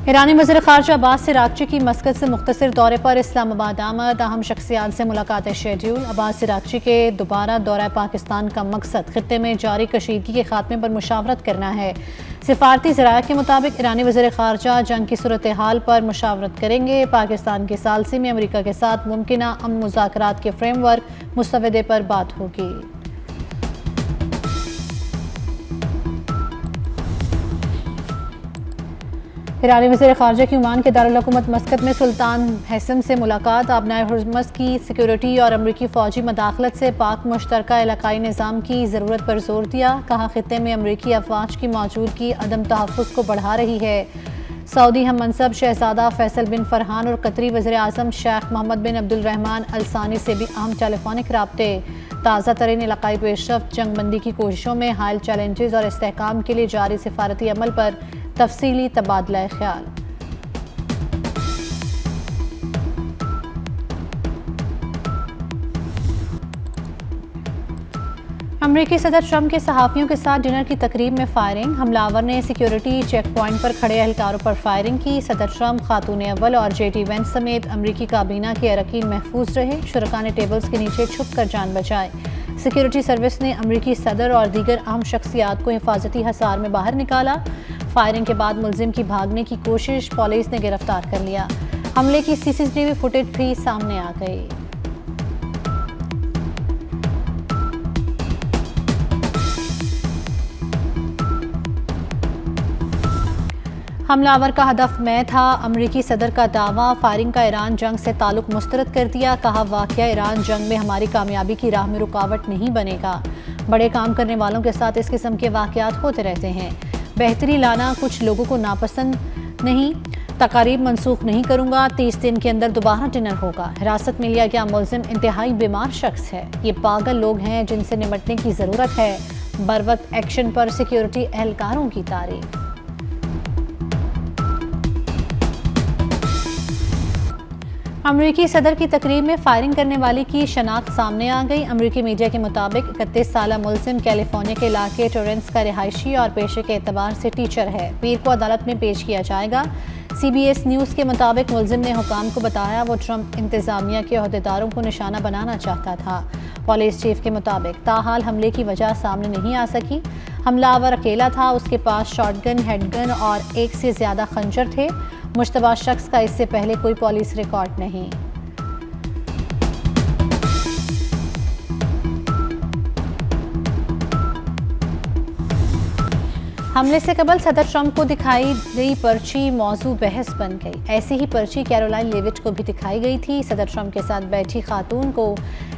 ईरानी वज़ीर ख़ारजा अब्बास इराक़ची की मस्कत से मुख्तसर दौरे पर इस्लामाबाद आमद। अहम शख्सियात से मुलाकातें शेड्यूल। अब्बास इराक़ची के दोबारा दौरा पाकिस्तान का मकसद खित्ते में जारी कशीदगी के खात्मे पर मुशावरत करना है। सिफारती ज़राए के मुताबिक ईरानी वज़ीर ख़ारजा जंग की सूरत हाल पर मुशावरत करेंगे। पाकिस्तान की सालसी में अमरीका के साथ मुमकिना अमन मुज़ाकरात के फ्रेमवर्क मुस्तवदे पर बात होगी। ईरानी वज़ीर ख़ारजा की ओमान के दारुल हुकूमत मस्कत में सुल्तान हैसम से मुलाकात। आबनाए हुर्मुज़ की सिक्योरिटी और अमरीकी फ़ौजी मदाखलत से पाक मुश्तरका इलाकाई निज़ाम की ज़रूरत पर जोर दिया। कहा खित्ते में अमरीकी अफ़वाज की मौजूदगी अदम तहफ़्फ़ुज़ को बढ़ा रही है। सऊदी हम मनसब शहज़ादा फैसल बिन फरहान और कतरी वज़ीर आज़म शेख मोहम्मद बिन अब्दुलरहमान अल सानी से भी अहम टेलीफोनिक राब्ते। ताज़ा तरीन इलाकाई पेशरफ्त, जंगबंदी की कोशिशों में हाल चैलेंजेस और इस्तेहकाम के लिए जारी सिफारती अमल पर तफसीली तबादला ख्याल। अमरीकी सदर ट्रंप के सहाफ़ियों के साथ डिनर की तकरीब में फायरिंग। हमलावर ने सिक्योरिटी चेक पॉइंट पर खड़े एहलकारों पर फायरिंग की। सदर ट्रंप, खातून अव्वल और JD वेंस समेत अमरीकी काबीना के अरकान महफूज रहे। शुरका ने टेबल्स के नीचे छुप कर जान बचाई। सिक्योरिटी सर्विस ने अमरीकी सदर और दीगर अहम शख्सियात को हिफाजती हसार में बाहर निकाला। फायरिंग के बाद मुलजिम की भागने की कोशिश, पुलिस ने गिरफ्तार कर लिया। हमले की CCTV फुटेज भी सामने आ गई। हमलावर का हदफ मैं था, अमरीकी सदर का दावा। फायरिंग का ईरान जंग से ताल्लुक मुस्तरद कर दिया। कहा वाक़या ईरान जंग में हमारी कामयाबी की राह में रुकावट नहीं बनेगा। बड़े काम करने वालों के साथ इस किस्म के वाक़यात होते रहते हैं। बेहतरी लाना कुछ लोगों को नापसंद नहीं। तकारीब मनसूख नहीं करूंगा। 30 दिन के अंदर दोबारा डिनर होगा। हिरासत में लिया गया मुलजिम इंतहाई बीमार शख्स है। ये पागल लोग हैं जिनसे निपटने की ज़रूरत है। बरवक्त एक्शन पर सिक्योरिटी एहलकारों की तारीफ। अमरीकी सदर की तकरीब में फायरिंग करने वाले की शनाख्त सामने आ गई। अमरीकी मीडिया के मुताबिक 31 साला मुलजिम कैलिफोर्निया के इलाके टोरेंस का रिहायशी और पेशे के एतबार से टीचर है। पीर को अदालत में पेश किया जाएगा। CBS न्यूज़ के मुताबिक मुलजिम ने हुकाम को बताया वो ट्रंप इंतज़ामिया के अहदेदारों को निशाना बनाना चाहता था। पुलिस चीफ के मुताबिक ताहाल हमले की वजह सामने नहीं आ सकी। हमलावर अकेला था। उसके पास शॉटगन, हेडगन और एक से ज़्यादा खंजर थे। मुश्तबा शख्स का इससे पहले कोई पुलिस रिकॉर्ड नहीं। हमले से कबल सदर ट्रंप को दिखाई गई पर्ची मौजू बहस बन गई। ऐसी ही पर्ची कैरोलाइन लेविट को भी दिखाई गई थी। सदर ट्रंप के साथ बैठी खातून को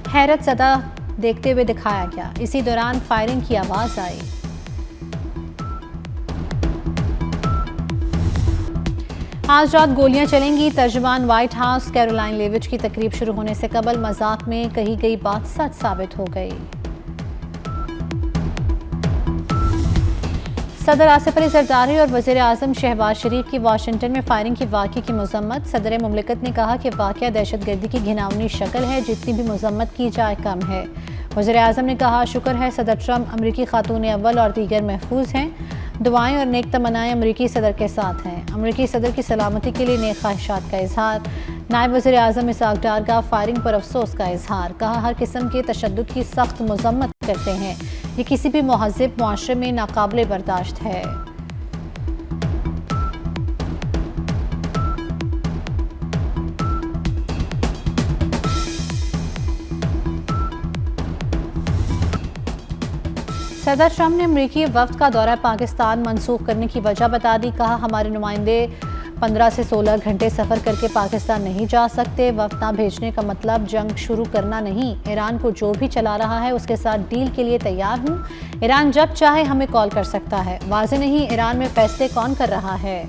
हैरत ज़दा देखते हुए दिखाया गया। इसी दौरान फायरिंग की आवाज़ आई। आज रात गोलियां चलेंगी। तर्जुमान व्हाइट हाउस। कैरोलाइन लेविट की तकरीब शुरू होने से कबल मजाक में कही गई बात सच साबित हो गई। सदर आसिफ अली जरदारी और वज़ीर आज़म शहबाज शरीफ की वाशिंगटन में फायरिंग की वाक़े की मज़म्मत। सदर मुमलिकत ने कहा कि वाक़या दहशतगर्दी की घिनौनी शक्ल है, जितनी भी मज़म्मत की जाए कम है। वज़ीर आज़म ने कहा शुक्र है सदर ट्रंप, अमरीकी खातून अव्वल और दीगर महफूज हैं। दुआएं और नेक तमन्नाएं अमरीकी सदर के साथ हैं। अमरीकी सदर की सलामती के लिए नेक ख्वाहिशात का इजहार। नायब वज़ीर आज़म इसहाक डार का फायरिंग पर अफसोस का इजहार। कहा हर किस्म के तशद्दुद की सख्त मज़म्मत करते हैं। ये किसी भी महज़्ज़ब मुआशरे में नाकाबिले बर्दाश्त है। सदर ट्रंप ने अमरीकी वफ़द का दौरा पाकिस्तान मनसूख करने की वजह बता दी। कहा हमारे नुमाइंदे 15 से 16 घंटे सफ़र करके पाकिस्तान नहीं जा सकते। वफ़द ना भेजने का मतलब जंग शुरू करना नहीं। ईरान को जो भी चला रहा है उसके साथ डील के लिए तैयार हूँ। ईरान जब चाहे हमें कॉल कर सकता है। वाज़ेह नहीं ईरान में फैसले कौन कर रहा है।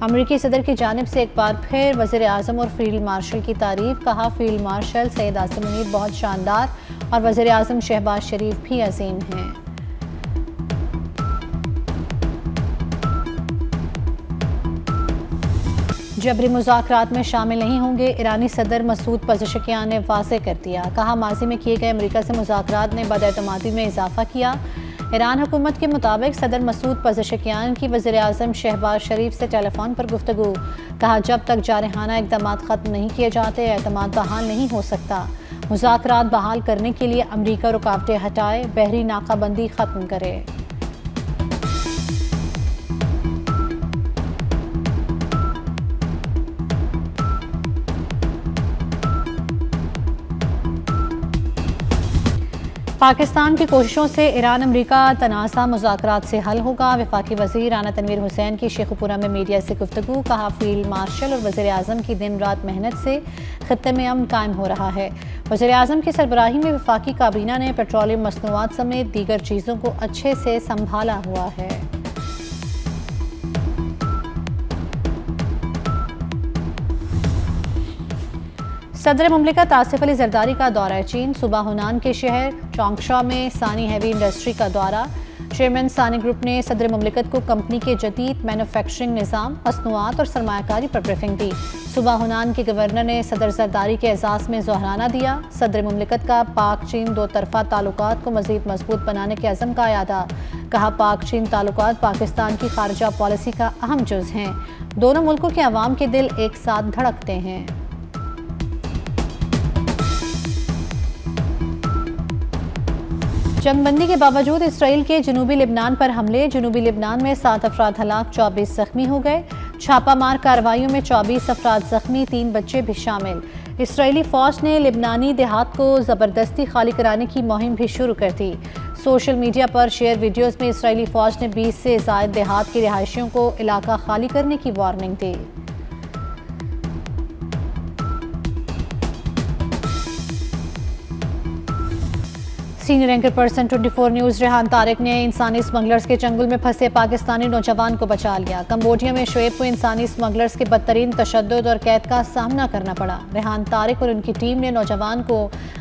अमरीकी सदर की जानिब से एक बार फिर वज़ीर आज़म और फील्ड मार्शल की तारीफ। कहा फील्ड मार्शल सैयद आसिम मुनीर बहुत शानदार और वज़ीर आज़म शहबाज शरीफ भी अजीम हैं। जबरी मुज़ाकरात में शामिल नहीं होंगे। ईरानी सदर मसूद पज़ेश्कियान ने वाज़ेह कर दिया। कहा माजी में किए गए अमरीका से मुज़ाकरात ने बदएतमादी में इजाफा किया। ईरान हुकूमत के मुताबिक सदर मसूद पज़ेशकियान की वज़ीर आज़म शहबाज शरीफ से टेलीफोन पर गुफ्तगू। कहा, जब तक जारहाना इक़दाम ख़त्म नहीं किए जाते एतमाद बहाल नहीं हो सकता। मुज़ाकरात बहाल करने के लिए अमरीका रुकावटें हटाए, बहरी नाकाबंदी ख़त्म करे। पाकिस्तान की कोशिशों से ईरान अमरीका तनाज़ा मुज़ाकरात से हल होगा। वफाकी वज़ीर राना तनवीर हुसैन की शेखुपुरा में मीडिया से गुफ्तगू। कहा, फील्ड मार्शल और वज़ीर आज़म की दिन रात मेहनत से खित्ते में अमन कायम हो रहा है। वज़ीर आज़म की सरबराही में वफाकी काबीना ने पेट्रोलियम मसनूआत समेत दीगर चीज़ों को अच्छे से संभाला हुआ है। सदर मुमलिकत आसिफ अली जरदारी का दौरा चीन। सुबह हुनान के शहर चौंगशा में सानी हैवी इंडस्ट्री का दौरा। चेयरमैन सानी ग्रुप ने सदर मुमलिकत को कंपनी के जदीद मैन्युफैक्चरिंग निज़ाम, मसनूआत और सरमायाकारी पर ब्रीफिंग दी। सुबह हुनान के गवर्नर ने सदर जरदारी के एजाज़ में जोहराना दिया। सदर मुमलिकत का पाक चीन दो तरफ़ा ताल्लुकात को मज़ीद मजबूत बनाने के अज़म का यादा। कहा, पाक चीन ताल्लुकात पाकिस्तान की खारजा पॉलिसी का अहम जुज़ हैं। दोनों मुल्कों के अवाम के दिल एक साथ धड़कते हैं। जंगबंदी के बावजूद इसराइल के जनूबी लिबनान पर हमले। जनूबी लिबनान में 7 अफराद हलाक, 24 जख्मी हो गए। छापामार कार्रवाइयों में 24 अफराद जख्मी, 3 बच्चे भी शामिल। इसराइली फौज ने लिबनानी देहात को ज़बरदस्ती खाली कराने की मुहिम भी शुरू कर दी। सोशल मीडिया पर शेयर वीडियोज़ में इसराइली फौज ने 20 से ज़ायद देहात के रिहायशियों को इलाका खाली करने की वार्निंग दी। Senior anchor person 24 news Rehan Tariq ने इंसानी स्मगलर्स के चंगुल में फंसे पाकिस्तानी नौजवान को बचा लिया। कंबोडिया में शुएब को इंसानी स्मगलर्स के बदतरीन तशद्दुद और कैद का सामना करना पड़ा। रेहान तारिक और उनकी टीम ने नौजवान को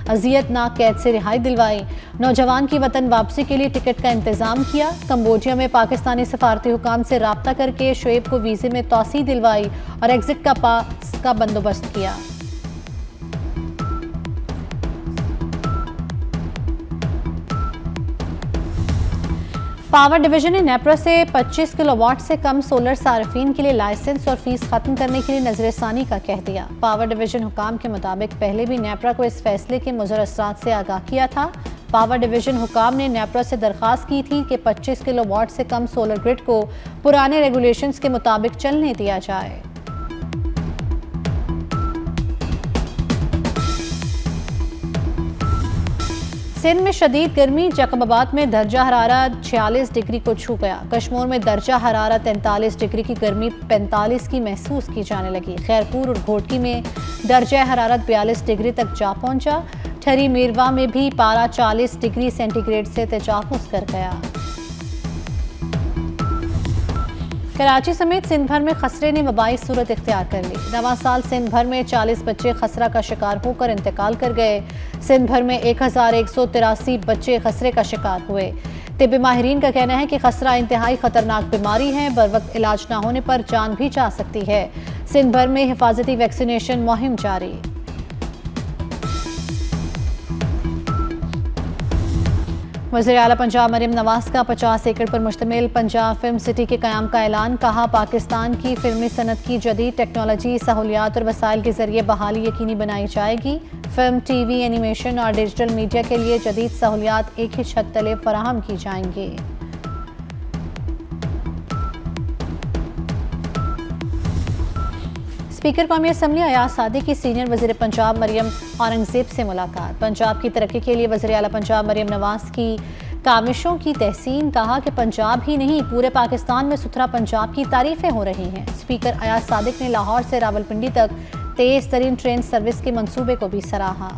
अजियतनाक कैद से रिहाई दिलवाई। नौजवान की वतन वापसी के लिए टिकट का इंतजाम किया। कंबोडिया में पाकिस्तानी सफारती हुकाम से राब्ता करके शुएब को वीज़े में तौसीह दिलवाई और एग्जिट का पास का बंदोबस्त किया। पावर डिवीजन ने नेपरा से 25 किलोवाट से कम सोलर सार्फिन के लिए लाइसेंस और फीस खत्म करने के लिए नजरसानी का कह दिया। पावर डिवीजन हुकाम के मुताबिक पहले भी नेपरा को इस फैसले के मुज़र असरात से आगाह किया था। पावर डिवीजन हुकाम ने नेपरा से दरख्वास्त की थी कि 25 किलोवाट से कम सोलर ग्रिड को पुराने रेगुलेशंस के मुताबिक चलने दिया जाए। सिंध में शदीद गर्मी। जैकबाबाद में दर्जा हरारत 46 डिग्री को छू गया। कश्मीर में दर्जा हरारत 43 डिग्री की गर्मी 45 की महसूस की जाने लगी। खैरपुर और घोटकी में दर्जा हरारत 42 डिग्री तक जा पहुंचा। ठरी मीरवा में भी पारा 40 डिग्री सेंटीग्रेड से तजावुज़ कर गया। कराची समेत सिंध भर में खसरे ने वबाई सूरत इख्तियार कर ली। नवा साल सिंध भर में 40 बच्चे खसरा का शिकार होकर इंतकाल कर गए। सिंध भर में 1183 बच्चे खसरे का शिकार हुए। तिब्बी माहिरीन का कहना है कि खसरा इंतहाई खतरनाक बीमारी है, बर वक्त इलाज न होने पर जान भी जा सकती है। सिंध भर में हिफाजती वैक्सीनेशन मुहिम जारी। वज़ीर आला पंजाब मरियम नवाज का 50 एकड़ पर मुश्तमिल पंजाब फिल्म सिटी के क़याम का ऐलान। कहा, पाकिस्तान की फिल्मी सनत की जदीद टेक्नोलॉजी, सहूलियात और वसाइल के जरिए बहाली यकीनी बनाई जाएगी। फिल्म, टीवी, एनिमेशन और डिजिटल मीडिया के लिए जदीद सहूलियात एक ही छत तले फराहम की जाएंगी। स्पीकर कौमी असम्बली अयाज सादी की सीनियर वज़ीर पंजाब मरियम औरंगज़ेब से मुलाकात। पंजाब की तरक्की के लिए वज़ीर आला पंजाब मरियम नवाज की काविशों की तहसीन। कहा कि पंजाब ही नहीं पूरे पाकिस्तान में सुथरा पंजाब की तारीफें हो रही हैं। स्पीकर अयाज सादिक ने लाहौर से रावलपिंडी तक तेज़ तरीन ट्रेन सर्विस के मंसूबे को भी सराहा।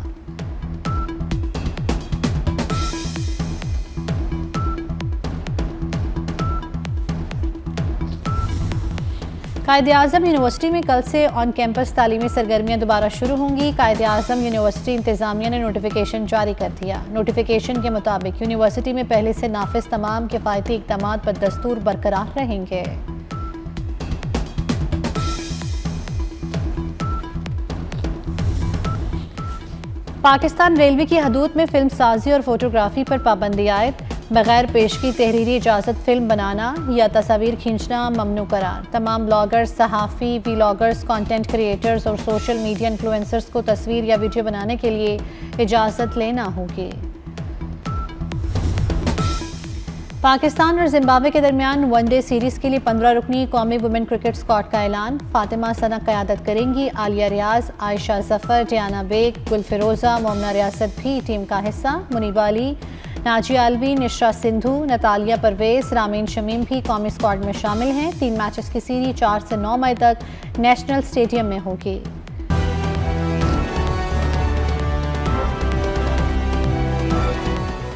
कायद-ए-आज़म यूनिवर्सिटी में कल से ऑन कैंपस तालीमी सरगर्मियाँ दोबारा शुरू होंगी। कायद-ए-आज़म यूनिवर्सिटी इंतज़ामिया ने नोटिफिकेशन जारी कर दिया। नोटिफिकेशन के मुताबिक यूनिवर्सिटी में पहले से नाफिज तमाम किफ़ायती इक़दामात पर दस्तूर बरकरार रहेंगे। पाकिस्तान रेलवे की हदूद में फिल्म साजी और फोटोग्राफी पर पाबंदी आयद। बगैर पेशगी तहरीरी इजाज़त फिल्म बनाना या तस्वीर खींचना ममनू करार। तमाम ब्लॉगर्स, सहाफ़ी, व्लॉगर्स, कंटेंट क्रिएटर्स और सोशल मीडिया इन्फ्लुएंसर्स को तस्वीर या वीडियो बनाने के लिए इजाज़त लेना होगी। पाकिस्तान और जिम्बाब्वे के दरमियान वनडे सीरीज़ के लिए 15 रुकनी कौमी वुमेन क्रिकेट स्क्वाड का ऐलान। फातिमा सना क़यादत करेंगी। आलिया रियाज, आयशा जफ़र, डियाना बेग, गुल फिरोज़ा, मोमना रियासत भी टीम का हिस्सा। मुनीबा अली, नाजिया अलवी, निशरा सिंधु, नतालिया परवेज़, रामीन शमीम भी कौमी स्क्वाड में शामिल हैं। 3 मैचेस की सीरीज़ 4 से 9 मई तक नेशनल स्टेडियम में होगी।